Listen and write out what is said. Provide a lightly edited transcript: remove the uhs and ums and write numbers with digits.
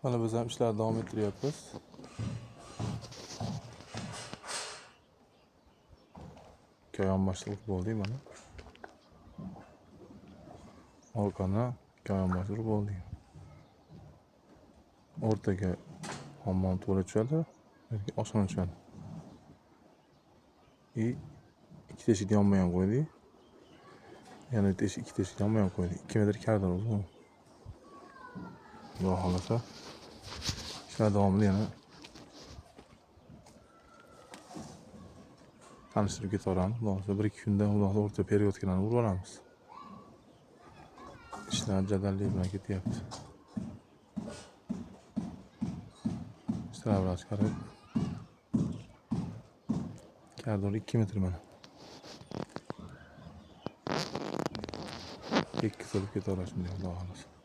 Mana biz ham ishlarni davom ettiryapmiz. Ko'yonboshlik bo'ldik mana. Orqani ko'yonboshlik bo'ldik. O'rtaga hammom to'la tushadi, yoki oshxona tushadi. Ikki teshik yonma yon qo'ydik. Yana ikki teshik yonma yon qo'ydik. 2 metr koridor uzun. Xudo xolasa ishlar davomida yana tanishtirib ketaveramiz. Xudo xolasa 1-2 kunda o'rta periodkalarni urib olamiz. İşler jadallik bilan ketyapti. İshlar biroz qarab. Koridor 2 metr mana. Tekis olib ketaveramiz shunday, Xudo xolasa.